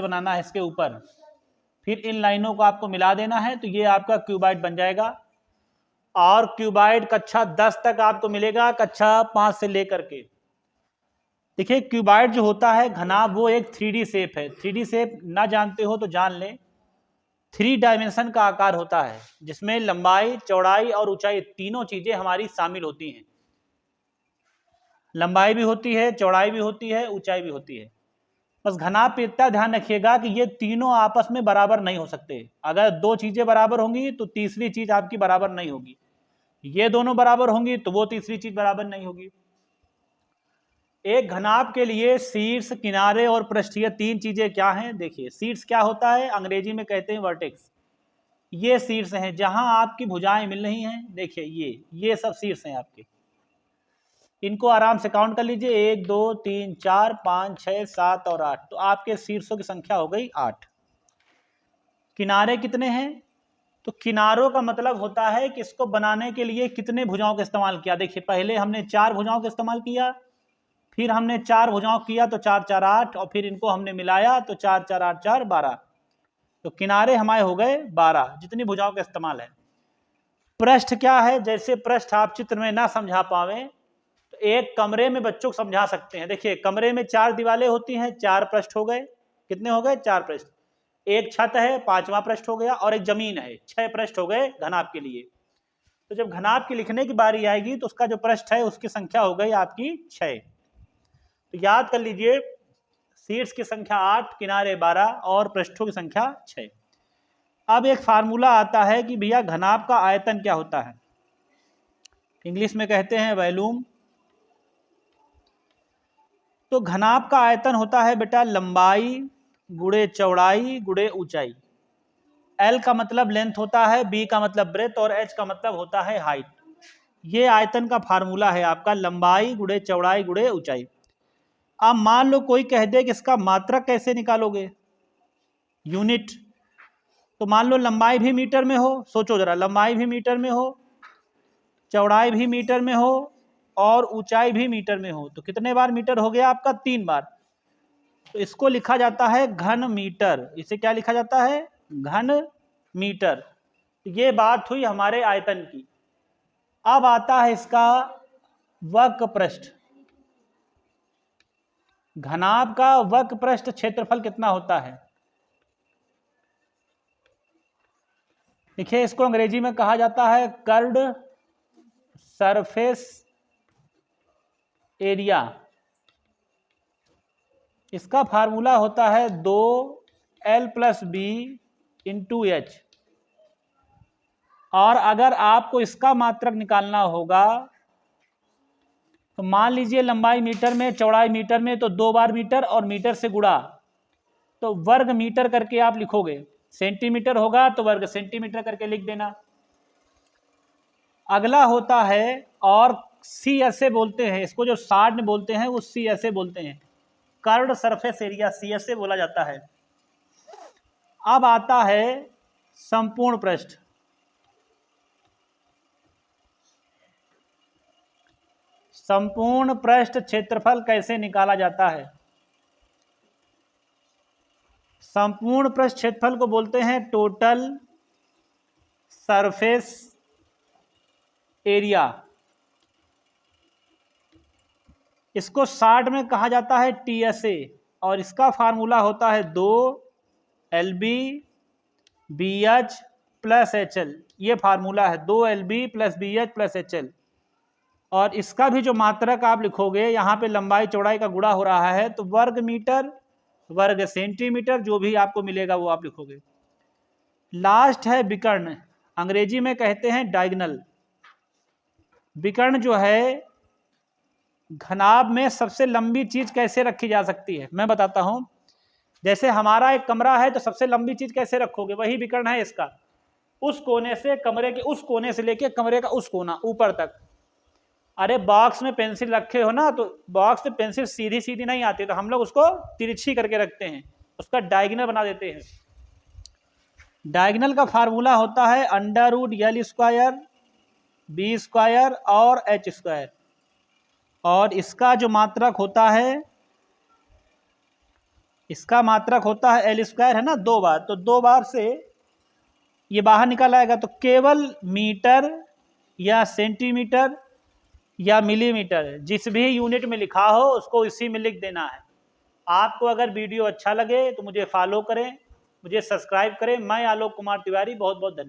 बनाना है इसके ऊपर, फिर इन लाइनों को आपको मिला देना है, तो ये आपका क्यूबाइड बन जाएगा। और क्यूबाइड कक्षा 10 तक आपको मिलेगा, कक्षा 5 से लेकर के। देखिए क्यूबाइड जो होता है घनाभ, वो एक 3D शेप है। 3D शेप ना जानते हो तो जान लें, 3 डायमेंशन का आकार होता है, जिसमें लंबाई, चौड़ाई और ऊंचाई तीनों चीजें हमारी शामिल होती हैं। लंबाई भी होती है, चौड़ाई भी होती है, ऊंचाई भी होती है। बस घनाभ पे इतना ध्यान रखिएगा कि ये तीनों आपस में बराबर नहीं हो सकते। अगर दो चीजें बराबर होंगी तो तीसरी चीज आपकी बराबर नहीं होगी, ये दोनों बराबर होंगी तो वो तीसरी चीज बराबर नहीं होगी। एक घनाभ के लिए शीर्ष, किनारे और पृष्ठीय तीन चीजें क्या हैं? देखिए शीर्ष क्या होता है, अंग्रेजी में कहते हैं वर्टेक्स। ये शीर्ष हैं जहां आपकी भुजाएं मिल रही हैं। देखिए ये सब शीर्ष हैं आपके। इनको आराम से काउंट कर लीजिए, 1 2 3 4 5 6 7 और 8, तो आपके शीर्षों की संख्या हो गई 8। किनारे कितने हैं? तो किनारों का मतलब होता है कि इसको बनाने के लिए कितने भुजाओं का इस्तेमाल किया। देखिए पहले हमने 4 भुजाओं का इस्तेमाल किया, फिर हमने 4 भुजाओं किया तो 4 4 8, और फिर इनको हमने मिलाया तो 4 4 8 4 12। तो किनारे हमारे हो गए 12, जितनी भुजाओं का इस्तेमाल है। पृष्ठ क्या है? जैसे पृष्ठ आप चित्र में ना समझा पावे तो एक कमरे में बच्चों को समझा सकते हैं। देखिए कमरे में 4 दीवारें होती हैं, 4 पृष्ठ हो गए। कितने हो गए? 4 पृष्ठ। एक छत है, 5वां पृष्ठ हो गया, और एक जमीन है, 6 पृष्ठ हो गए घनाभ के लिए। तो जब घनाभ की लिखने की बारी आएगी तो उसका जो पृष्ठ है उसकी संख्या हो गई आपकी 6। तो याद कर लीजिए, शीर्ष की संख्या 8, किनारे 12 और पृष्ठों की संख्या 6। अब एक फार्मूला आता है कि भैया घनाभ का आयतन क्या होता है, इंग्लिश में कहते हैं वॉल्यूम। तो घनाभ का आयतन होता है बेटा लंबाई गुणे चौड़ाई गुणे ऊंचाई। L का मतलब लेंथ होता है, B का मतलब ब्रेथ, और H का मतलब होता है हाइट। ये आयतन का फार्मूला है आपका, लंबाई गुणे चौड़ाई गुणे ऊंचाई। अब मान लो कोई कह दे कि इसका मात्रक कैसे निकालोगे, यूनिट। तो मान लो लंबाई भी मीटर में हो, सोचो जरा, लंबाई भी मीटर में हो, चौड़ाई भी मीटर में हो, और ऊंचाई भी मीटर में हो, तो कितने बार मीटर हो गया आपका? 3 बार। तो इसको लिखा जाता है घन मीटर। इसे क्या लिखा जाता है? घन मीटर। ये बात हुई हमारे आयतन की। अब आता है इसका वक्र पृष्ठ। घनाभ का वक्र पृष्ठ क्षेत्रफल कितना होता है? देखिए इसको अंग्रेजी में कहा जाता है कर्व्ड सरफेस एरिया। इसका फार्मूला होता है 2L + B × H। और अगर आपको इसका मात्रक निकालना होगा तो मान लीजिए लंबाई मीटर में, चौड़ाई मीटर में, तो 2 बार मीटर और मीटर से गुणा, तो वर्ग मीटर करके आप लिखोगे। सेंटीमीटर होगा तो वर्ग सेंटीमीटर करके लिख देना। अगला होता है, और सी ऐसे बोलते हैं इसको, जो साठ में बोलते हैं वो सी ऐसे बोलते हैं, कर्व्ड सरफेस एरिया, सी ऐसे बोला जाता है। अब आता है संपूर्ण पृष्ठ। संपूर्ण पृष्ठ क्षेत्रफल कैसे निकाला जाता है? संपूर्ण पृष्ठ क्षेत्रफल को बोलते हैं टोटल सरफेस एरिया। इसको शार्ट में कहा जाता है TSA, और इसका फार्मूला होता है 2LB BH + HL। ये फार्मूला है 2LB + BH + HL। और इसका भी जो मात्रक आप लिखोगे, यहाँ पे लंबाई चौड़ाई का गुणा हो रहा है, तो वर्ग मीटर वर्ग सेंटीमीटर जो भी आपको मिलेगा वो आप लिखोगे। लास्ट है विकर्ण, अंग्रेजी में कहते हैं डायगोनल। विकर्ण जो है, घनाभ में सबसे लंबी चीज कैसे रखी जा सकती है मैं बताता हूं। जैसे हमारा एक कमरा है तो सबसे लंबी चीज कैसे रखोगे, वही विकर्ण है इसका। उस कोने से, कमरे के उस कोने से लेके कमरे का उस कोना ऊपर तक। अरे बॉक्स में पेंसिल रखे हो ना, तो बॉक्स में पेंसिल सीधी सीधी नहीं आती, तो हम लोग उसको तिरछी करके रखते हैं, उसका डायगोनल बना देते हैं। डायगोनल का फार्मूला होता है √L² B² और H²। और इसका जो मात्रक होता है इसका मात्रक होता है एल स्क्वायर, है ना, 2 बार, तो 2 बार से ये बाहर निकल आएगा, तो केवल मीटर या सेंटीमीटर या मिलीमीटर जिस भी यूनिट में लिखा हो उसको इसी में लिख देना है। आपको अगर वीडियो अच्छा लगे तो मुझे फॉलो करें, मुझे सब्सक्राइब करें। मैं आलोक कुमार तिवारी, बहुत बहुत धन्यवाद।